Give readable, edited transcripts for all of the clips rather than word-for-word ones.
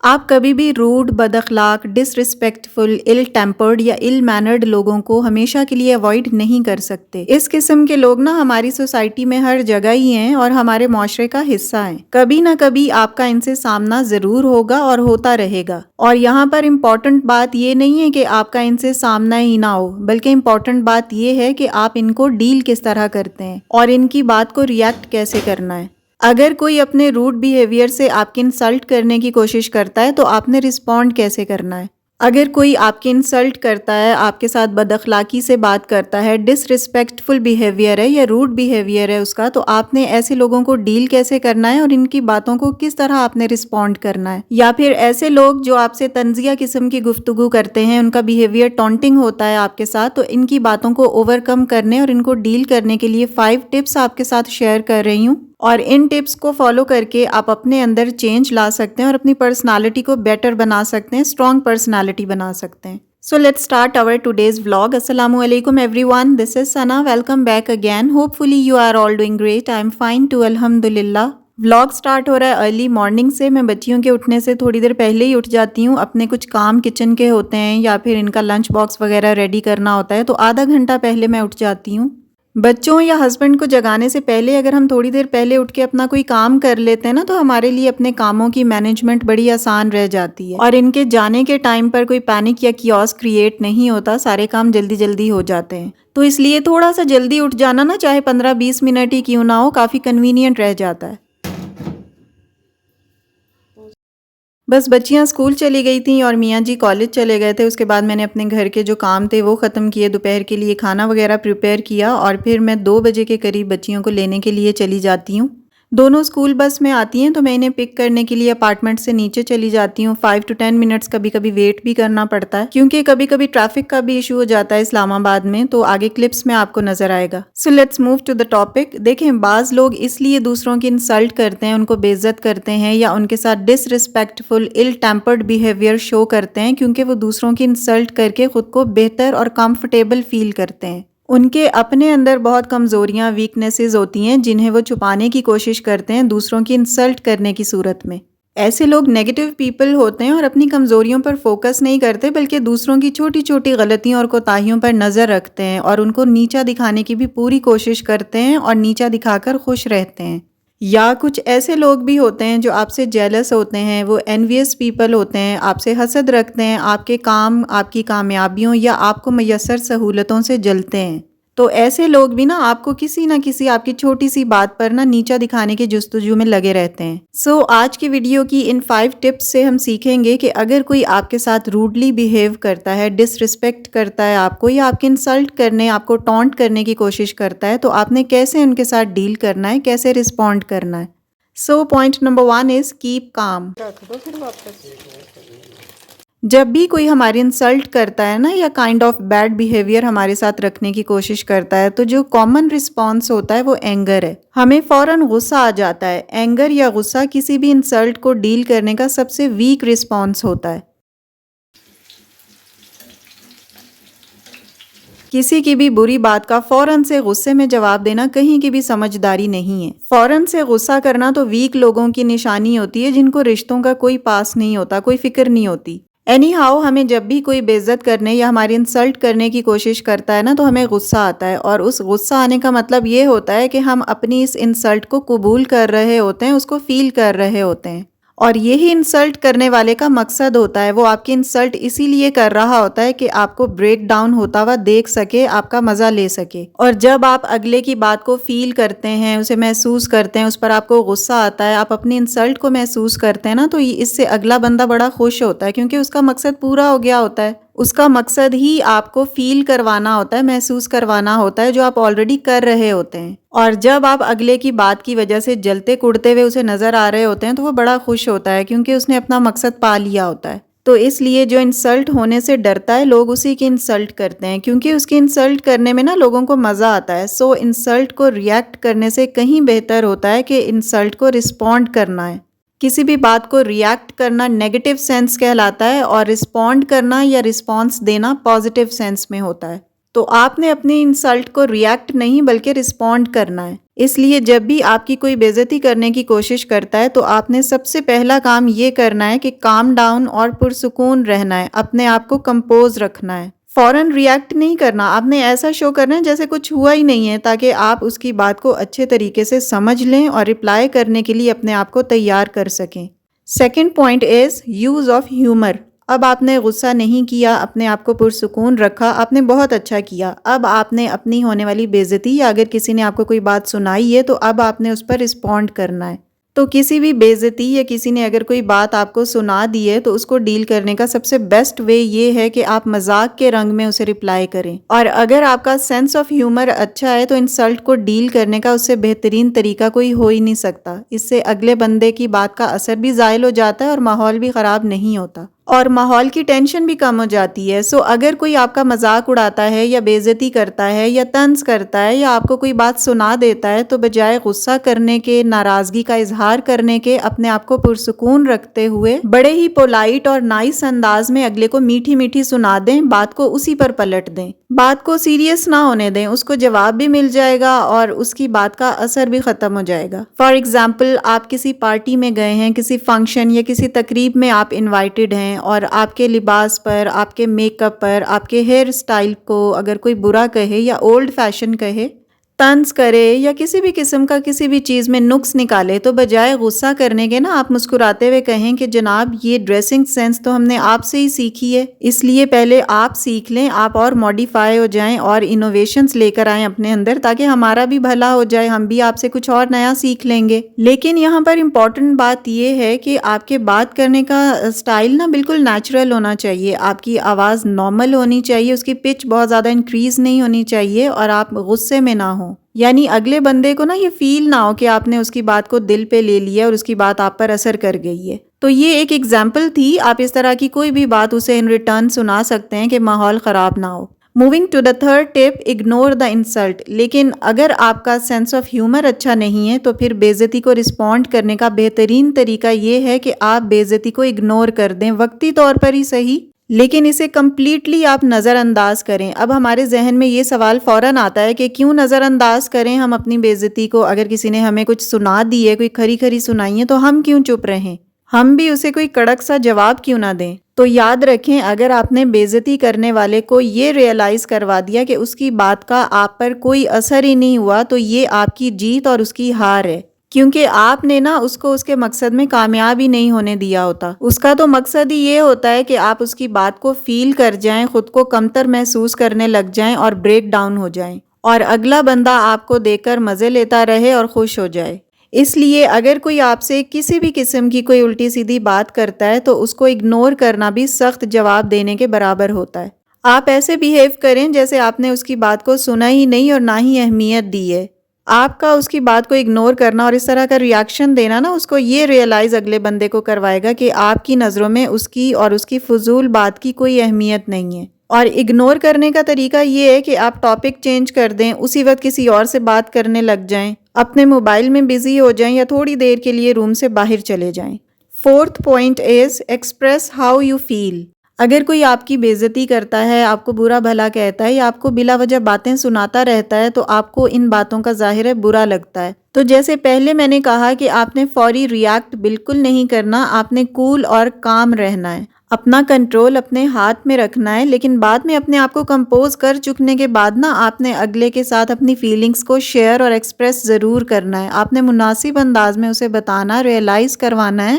آپ کبھی بھی روڈ، بد اخلاق، ڈس رسپیکٹفل، ال ٹیمپرڈ یا ال مینرڈ لوگوں کو ہمیشہ کے لیے اوائڈ نہیں کر سکتے۔ اس قسم کے لوگ نا ہماری سوسائٹی میں ہر جگہ ہی ہیں اور ہمارے معاشرے کا حصہ ہیں۔ کبھی نہ کبھی آپ کا ان سے سامنا ضرور ہوگا اور ہوتا رہے گا۔ اور یہاں پر امپورٹنٹ بات یہ نہیں ہے کہ آپ کا ان سے سامنا ہی نہ ہو، بلکہ امپورٹنٹ بات یہ ہے کہ آپ ان کو ڈیل کس طرح کرتے ہیں اور ان کی بات کو ریئیکٹ کیسے کرنا ہے۔ اگر کوئی اپنے روڈ بیہیویئر سے آپ کی انسلٹ کرنے کی کوشش کرتا ہے تو آپ نے رسپونڈ کیسے کرنا ہے؟ اگر کوئی آپ کی انسلٹ کرتا ہے، آپ کے ساتھ بد اخلاقی سے بات کرتا ہے، ڈس ریسپیکٹفل بیہیویئر ہے یا روڈ بیہیویئر ہے اس کا، تو آپ نے ایسے لوگوں کو ڈیل کیسے کرنا ہے اور ان کی باتوں کو کس طرح آپ نے رسپونڈ کرنا ہے؟ یا پھر ایسے لوگ جو آپ سے طنزیہ قسم کی گفتگو کرتے ہیں، ان کا بیہیویئر ٹونٹنگ ہوتا ہے آپ کے ساتھ، تو ان کی باتوں کو اوور کم کرنے اور ان کو ڈیل کرنے کے لیے 5 ٹپس آپ کے ساتھ شیئر کر رہی ہوں، اور ان ٹپس کو فالو کر کے آپ اپنے اندر چینج لا سکتے ہیں اور اپنی پرسنالٹی کو بیٹر بنا سکتے ہیں، اسٹرانگ پرسنالٹی بنا سکتے ہیں۔ So let's start our today's vlog. Assalamu alaikum everyone. This is Sana. Welcome back again. Hopefully you are all doing great. I'm fine too. Alhamdulillah. Vlog start ہو رہا ہے ارلی مارننگ سے۔ میں بچیوں کے اٹھنے سے تھوڑی دیر پہلے ہی اٹھ جاتی ہوں۔ اپنے کچھ کام کچن کے ہوتے ہیں یا پھر ان کا لنچ باکس وغیرہ ریڈی کرنا ہوتا ہے، تو آدھا گھنٹہ پہلے میں اٹھ جاتی ہوں۔ بچوں یا ہسبینڈ کو جگانے سے پہلے اگر ہم تھوڑی دیر پہلے اٹھ کے اپنا کوئی کام کر لیتے ہیں نا، تو ہمارے لیے اپنے کاموں کی مینجمنٹ بڑی آسان رہ جاتی ہے، اور ان کے جانے کے ٹائم پر کوئی پینک یا کیوس کریٹ نہیں ہوتا، سارے کام جلدی جلدی ہو جاتے ہیں۔ تو اس لیے تھوڑا سا جلدی اٹھ جانا نا، چاہے 15-20 منٹ ہی کیوں نہ ہو، کافی کنوینئنٹ رہ جاتا ہے۔ بس بچیاں اسکول چلی گئی تھیں اور میاں جی کالج چلے گئے تھے۔ اس کے بعد میں نے اپنے گھر کے جو کام تھے وہ ختم کیے، دوپہر کے لیے کھانا وغیرہ پریپیئر کیا، اور پھر میں 2 بجے کے قریب بچیوں کو لینے کے لیے چلی جاتی ہوں۔ دونوں اسکول بس میں آتی ہیں تو میں انہیں پک کرنے کے لیے اپارٹمنٹ سے نیچے چلی جاتی ہوں۔ 5 to 10 منٹس کبھی کبھی ویٹ بھی کرنا پڑتا ہے، کیونکہ کبھی کبھی ٹریفک کا بھی ایشو ہو جاتا ہے اسلام آباد میں، تو آگے کلپس میں آپ کو نظر آئے گا۔ So let's move to the topic. دیکھیں، بعض لوگ اس لیے دوسروں کی انسلٹ کرتے ہیں، ان کو بے عزت کرتے ہیں یا ان کے ساتھ ڈس ریسپیکٹفل، ال ٹیمپرڈ بیہیویئر شو کرتے ہیں، کیونکہ وہ دوسروں کی انسلٹ کر کے خود کو بہتر اور کمفرٹیبل فیل کرتے ہیں۔ ان کے اپنے اندر بہت کمزوریاں، ویکنیسز ہوتی ہیں جنہیں وہ چھپانے کی کوشش کرتے ہیں دوسروں کی انسلٹ کرنے کی صورت میں۔ ایسے لوگ نیگیٹو پیپل ہوتے ہیں اور اپنی کمزوریوں پر فوکس نہیں کرتے، بلکہ دوسروں کی چھوٹی چھوٹی غلطیوں اور کوتاہیوں پر نظر رکھتے ہیں اور ان کو نیچا دکھانے کی بھی پوری کوشش کرتے ہیں اور نیچا دکھا کر خوش رہتے ہیں۔ یا کچھ ایسے لوگ بھی ہوتے ہیں جو آپ سے جیلس ہوتے ہیں، وہ انویس پیپل ہوتے ہیں، آپ سے حسد رکھتے ہیں، آپ کے کام، آپ کی کامیابیوں یا آپ کو میسر سہولتوں سے جلتے ہیں۔ تو ایسے لوگ بھی نا آپ کو کسی نہ کسی آپ کی چھوٹی سی بات پر نا نیچا دکھانے کی جستجو میں لگے رہتے ہیں۔ سو آج کی ویڈیو کی ان 5 ٹپس سے ہم سیکھیں گے کہ اگر کوئی آپ کے ساتھ روڈلی بیہیو کرتا ہے، ڈس رسپیکٹ کرتا ہے آپ کو، یا آپ کی انسلٹ کرنے، آپ کو ٹونٹ کرنے کی کوشش کرتا ہے، تو آپ نے کیسے ان کے ساتھ ڈیل کرنا ہے، کیسے رسپونڈ کرنا ہے۔ So point number 1 is keep calm. جب بھی کوئی ہماری انسلٹ کرتا ہے نا، یا کائنڈ آف بیڈ بیہیویئر ہمارے ساتھ رکھنے کی کوشش کرتا ہے، تو جو کامن رسپانس ہوتا ہے وہ اینگر ہے۔ ہمیں فوراً غصہ آ جاتا ہے۔ اینگر یا غصہ کسی بھی انسلٹ کو ڈیل کرنے کا سب سے ویک رسپانس ہوتا ہے۔ کسی کی بھی بری بات کا فوراً سے غصے میں جواب دینا کہیں کی بھی سمجھداری نہیں ہے۔ فوراً سے غصہ کرنا تو ویک لوگوں کی نشانی ہوتی ہے، جن کو رشتوں کا کوئی پاس نہیں ہوتا، کوئی فکر نہیں ہوتی۔ اینی ہاؤ، ہمیں جب بھی کوئی بے عزت کرنے یا ہماری انسلٹ کرنے کی کوشش کرتا ہے نا، تو ہمیں غصہ آتا ہے، اور اس غصہ آنے کا مطلب یہ ہوتا ہے کہ ہم اپنی اس انسلٹ کو قبول کر رہے ہوتے ہیں، اس کو فیل کر رہے ہوتے ہیں، اور یہی انسلٹ کرنے والے کا مقصد ہوتا ہے۔ وہ آپ کی انسلٹ اسی لیے کر رہا ہوتا ہے کہ آپ کو بریک ڈاؤن ہوتا ہوا دیکھ سکے، آپ کا مزہ لے سکے۔ اور جب آپ اگلے کی بات کو فیل کرتے ہیں، اسے محسوس کرتے ہیں، اس پر آپ کو غصہ آتا ہے، آپ اپنی انسلٹ کو محسوس کرتے ہیں نا، تو اس سے اگلا بندہ بڑا خوش ہوتا ہے، کیونکہ اس کا مقصد پورا ہو گیا ہوتا ہے۔ اس کا مقصد ہی آپ کو فیل کروانا ہوتا ہے، محسوس کروانا ہوتا ہے، جو آپ آلریڈی کر رہے ہوتے ہیں۔ اور جب آپ اگلے کی بات کی وجہ سے جلتے کڑتے ہوئے اسے نظر آ رہے ہوتے ہیں، تو وہ بڑا خوش ہوتا ہے، کیونکہ اس نے اپنا مقصد پا لیا ہوتا ہے۔ تو اس لیے جو انسلٹ ہونے سے ڈرتا ہے، لوگ اسی کی انسلٹ کرتے ہیں، کیونکہ اس کی انسلٹ کرنے میں نا لوگوں کو مزہ آتا ہے۔ سو انسلٹ کو ریئیکٹ کرنے سے کہیں بہتر ہوتا ہے کہ انسلٹ کو رسپونڈ کرنا ہے۔ کسی بھی بات کو ریئیکٹ کرنا نیگیٹو سینس کہلاتا ہے، اور رسپونڈ کرنا یا رسپانس دینا پازیٹیو سینس میں ہوتا ہے۔ تو آپ نے اپنی انسلٹ کو ریئیکٹ نہیں بلکہ رسپونڈ کرنا ہے۔ اس لیے جب بھی آپ کی کوئی بے عزتی کرنے کی کوشش کرتا ہے تو آپ نے سب سے پہلا کام یہ کرنا ہے کہ کام ڈاؤن اور پرسکون رہنا ہے، اپنے آپ کو کمپوز رکھنا ہے، فوراً ریئیکٹ نہیں کرنا۔ آپ نے ایسا شو کرنا ہے جیسے کچھ ہوا ہی نہیں ہے، تاکہ آپ اس کی بات کو اچھے طریقے سے سمجھ لیں اور رپلائی کرنے کے لیے اپنے آپ کو تیار کر سکیں۔ Second point is use of humour. اب آپ نے غصہ نہیں کیا، اپنے آپ کو پرسکون رکھا، آپ نے بہت اچھا کیا۔ اب آپ نے اپنی ہونے والی بے عزتی یا اگر کسی نے آپ کو کوئی بات سنائی ہے تو اب آپ نے اس پر رسپونڈ کرنا ہے۔ تو کسی بھی بے عزتی یا کسی نے اگر کوئی بات آپ کو سنا دی ہے تو اس کو ڈیل کرنے کا سب سے بیسٹ وے یہ ہے کہ آپ مذاق کے رنگ میں اسے رپلائی کریں، اور اگر آپ کا سینس آف ہیومر اچھا ہے تو انسلٹ کو ڈیل کرنے کا اس سے بہترین طریقہ کوئی ہو ہی نہیں سکتا۔ اس سے اگلے بندے کی بات کا اثر بھی زائل ہو جاتا ہے اور ماحول بھی خراب نہیں ہوتا، اور ماحول کی ٹینشن بھی کم ہو جاتی ہے۔ سو اگر کوئی آپ کا مذاق اڑاتا ہے یا بے عزتی کرتا ہے یا طنز کرتا ہے یا آپ کو کوئی بات سنا دیتا ہے تو بجائے غصہ کرنے کے، ناراضگی کا اظہار کرنے کے، اپنے آپ کو پرسکون رکھتے ہوئے بڑے ہی پولائٹ اور نائس انداز میں اگلے کو میٹھی میٹھی سنا دیں، بات کو اسی پر پلٹ دیں، بات کو سیریس نہ ہونے دیں، اس کو جواب بھی مل جائے گا اور اس کی بات کا اثر بھی ختم ہو جائے گا۔ فار ایگزامپل، آپ کسی پارٹی میں گئے ہیں، کسی فنکشن یا کسی تقریب میں آپ انوائٹڈ ہیں، اور آپ کے لباس پر، آپ کے میک اپ پر، آپ کے ہیئر سٹائل کو اگر کوئی برا کہے یا اولڈ فیشن کہے، طنز کرے یا کسی بھی قسم کا کسی بھی چیز میں نقص نکالے، تو بجائے غصہ کرنے کے نا آپ مسکراتے ہوئے کہیں کہ جناب یہ ڈریسنگ سینس تو ہم نے آپ سے ہی سیکھی ہے، اس لیے پہلے آپ سیکھ لیں، آپ اور ماڈیفائی ہو جائیں اور انوویشنز لے کر آئیں اپنے اندر، تاکہ ہمارا بھی بھلا ہو جائے، ہم بھی آپ سے کچھ اور نیا سیکھ لیں گے۔ لیکن یہاں پر امپورٹنٹ بات یہ ہے کہ آپ کے بات کرنے کا سٹائل نا بالکل نیچرل ہونا چاہیے، آپ کی آواز نارمل ہونی چاہیے، اس کی پچ بہت زیادہ انکریز نہیں ہونی چاہیے، اور آپ غصے میں نہ ہوں، یعنی اگلے بندے کو نا یہ فیل نہ ہو کہ آپ نے اس کی بات کو دل پہ لے لیا اور اس کی بات آپ پر اثر کر گئی ہے۔ تو یہ ایک ایگزامپل تھی، آپ اس طرح کی کوئی بھی بات اسے ان ریٹرن سنا سکتے ہیں کہ ماحول خراب نہ ہو۔ Moving to the third tip, ignore the insult. لیکن اگر آپ کا سینس آف ہیومر اچھا نہیں ہے تو پھر بے عزتی کو رسپونڈ کرنے کا بہترین طریقہ یہ ہے کہ آپ بے عزتی کو اگنور کر دیں، وقتی طور پر ہی صحیح، لیکن اسے کمپلیٹلی آپ نظر انداز کریں۔ اب ہمارے ذہن میں یہ سوال فوراً آتا ہے کہ کیوں نظر انداز کریں ہم اپنی بے عزتی کو؟ اگر کسی نے ہمیں کچھ سنا دی ہے، کوئی کھری کھری سنائی ہے، تو ہم کیوں چپ رہیں؟ ہم بھی اسے کوئی کڑک سا جواب کیوں نہ دیں؟ تو یاد رکھیں، اگر آپ نے بے عزتی کرنے والے کو یہ ریئلائز کروا دیا کہ اس کی بات کا آپ پر کوئی اثر ہی نہیں ہوا، تو یہ آپ کی جیت اور اس کی ہار ہے، کیونکہ آپ نے نا اس کو اس کے مقصد میں کامیاب ہی نہیں ہونے دیا ہوتا۔ اس کا تو مقصد ہی یہ ہوتا ہے کہ آپ اس کی بات کو فیل کر جائیں، خود کو کمتر محسوس کرنے لگ جائیں اور بریک ڈاؤن ہو جائیں، اور اگلا بندہ آپ کو دیکھ کر مزے لیتا رہے اور خوش ہو جائے۔ اس لیے اگر کوئی آپ سے کسی بھی قسم کی کوئی الٹی سیدھی بات کرتا ہے تو اس کو اگنور کرنا بھی سخت جواب دینے کے برابر ہوتا ہے۔ آپ ایسے بیہیو کریں جیسے آپ نے اس کی بات کو سنا ہی نہیں اور نہ ہی اہمیت دی ہے۔ آپ کا اس کی بات کو اگنور کرنا اور اس طرح کا ریاکشن دینا نا اس کو یہ ریئلائز اگلے بندے کو کروائے گا کہ آپ کی نظروں میں اس کی اور اس کی فضول بات کی کوئی اہمیت نہیں ہے۔ اور اگنور کرنے کا طریقہ یہ ہے کہ آپ ٹاپک چینج کر دیں، اسی وقت کسی اور سے بات کرنے لگ جائیں، اپنے موبائل میں بزی ہو جائیں یا تھوڑی دیر کے لیے روم سے باہر چلے جائیں۔ Fourth point is express how you feel. اگر کوئی آپ کی بے عزتی کرتا ہے، آپ کو برا بھلا کہتا ہے یا آپ کو بلا وجہ باتیں سناتا رہتا ہے تو آپ کو ان باتوں کا ظاہر ہے برا لگتا ہے۔ تو جیسے پہلے میں نے کہا کہ آپ نے فوری ریاکٹ بالکل نہیں کرنا، آپ نے کول اور کام رہنا ہے، اپنا کنٹرول اپنے ہاتھ میں رکھنا ہے، لیکن بعد میں اپنے آپ کو کمپوز کر چکنے کے بعد نا آپ نے اگلے کے ساتھ اپنی فیلنگز کو شیئر اور ایکسپریس ضرور کرنا ہے۔ آپ نے مناسب انداز میں اسے بتانا، ریئلائز کروانا ہے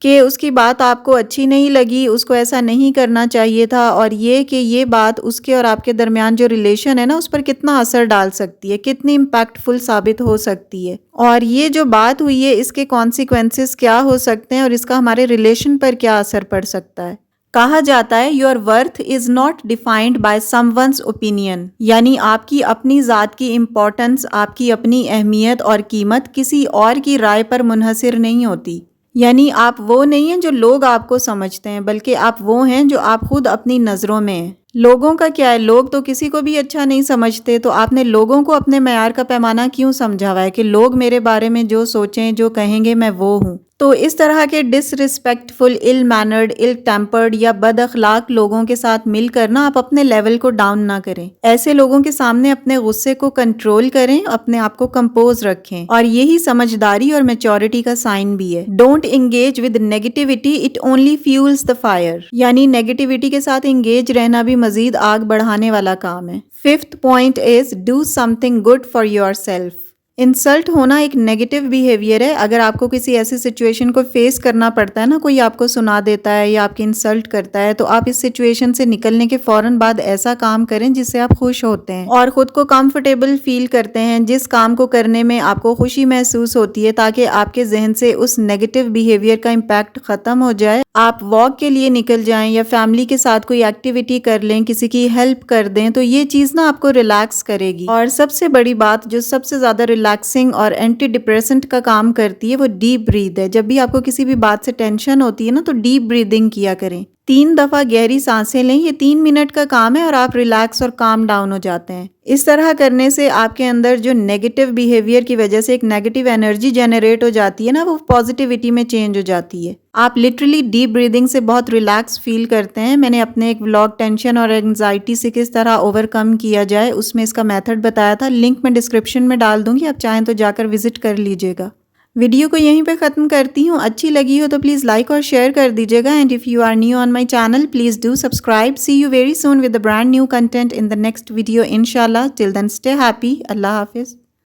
کہ اس کی بات آپ کو اچھی نہیں لگی، اس کو ایسا نہیں کرنا چاہیے تھا، اور یہ کہ یہ بات اس کے اور آپ کے درمیان جو ریلیشن ہے نا اس پر کتنا اثر ڈال سکتی ہے، کتنی امپیکٹفل ثابت ہو سکتی ہے، اور یہ جو بات ہوئی ہے اس کے کانسیکوینسز کیا ہو سکتے ہیں اور اس کا ہمارے ریلیشن پر کیا اثر پڑ سکتا ہے۔ کہا جاتا ہے your worth is not defined by some one's opinion, یعنی آپ کی اپنی ذات کی امپورٹنس، آپ کی اپنی اہمیت اور قیمت کسی اور کی رائے پر منحصر نہیں ہوتی۔ یعنی آپ وہ نہیں ہیں جو لوگ آپ کو سمجھتے ہیں، بلکہ آپ وہ ہیں جو آپ خود اپنی نظروں میں ہیں۔ لوگوں کا کیا ہے، لوگ تو کسی کو بھی اچھا نہیں سمجھتے، تو آپ نے لوگوں کو اپنے معیار کا پیمانہ کیوں سمجھا ہوا ہے کہ لوگ میرے بارے میں جو سوچیں جو کہیں گے میں وہ ہوں؟ تو اس طرح کے ڈسرسپیکٹفل، ill mannered, ill tempered یا بد اخلاق لوگوں کے ساتھ مل کر نا آپ اپنے لیول کو ڈاؤن نہ کریں. ایسے لوگوں کے سامنے اپنے غصے کو کنٹرول کریں، اپنے آپ کو کمپوز رکھیں، اور یہی سمجھداری اور میچورٹی کا سائن بھی ہے. Don't engage with negativity, it only fuels the fire. یعنی نیگیٹیوٹی کے ساتھ انگیج رہنا بھی مزید آگ بڑھانے والا کام ہے. 5th point is do something good for yourself. Insult ہونا ایک نیگیٹو بیہیویئر ہے. اگر آپ کو کسی ایسی سچویشن کو فیس کرنا پڑتا ہے نا، کوئی آپ کو سنا دیتا ہے یا آپ کی انسلٹ کرتا ہے، تو آپ اس سچویشن سے نکلنے کے فوراً بعد ایسا کام کریں جس سے آپ خوش ہوتے ہیں اور خود کو کمفرٹیبل فیل کرتے ہیں، جس کام کو کرنے میں آپ کو خوشی محسوس ہوتی ہے، تاکہ آپ کے ذہن سے اس نیگیٹو بیہیویئر کا امپیکٹ ختم ہو جائے. آپ واک کے لیے نکل جائیں یا فیملی کے ساتھ کوئی ایکٹیویٹی کر لیں، کسی کی ہیلپ کر دیں، تو یہ چیز نا آپ کو ریلیکس کرے گی. اور سب سے بڑی بات جو سب سے زیادہ ریلیکسنگ اور اینٹی ڈپریسنٹ کا کام کرتی ہے وہ ڈیپ بریتھ ہے. جب بھی آپ کو کسی بھی بات سے ٹینشن ہوتی ہے نا، تو ڈیپ بریدنگ کیا کریں. 3 دفعہ گہری سانسیں لیں. یہ 3 منٹ کا کام ہے اور آپ ریلیکس اور کام ڈاؤن ہو جاتے ہیں. اس طرح کرنے سے آپ کے اندر جو نیگیٹو بیہیویئر کی وجہ سے ایک نیگیٹو انرجی جنریٹ ہو جاتی ہے نا، وہ پازیٹیوٹی میں چینج ہو جاتی ہے. آپ لٹرلی ڈیپ بریدنگ سے بہت ریلیکس فیل کرتے ہیں. میں نے اپنے ایک ولاگ ٹینشن اور اینگزائٹی سے کس طرح اوور کم کیا جائے، اس میں اس کا میتھڈ بتایا تھا. لنک میں ڈسکرپشن میں ڈال دوں گی، آپ چاہیں تو جا کر وزٹ کر لیجیے گا. ویڈیو کو یہیں پہ ختم کرتی ہوں. اچھی لگی ہو تو پلیز لائک اور شیئر کر دیجیے گا. And if you are new on my channel, please do subscribe. See you very soon with a brand new content in the next video, inshallah. Till then, stay happy. اللہ حافظ.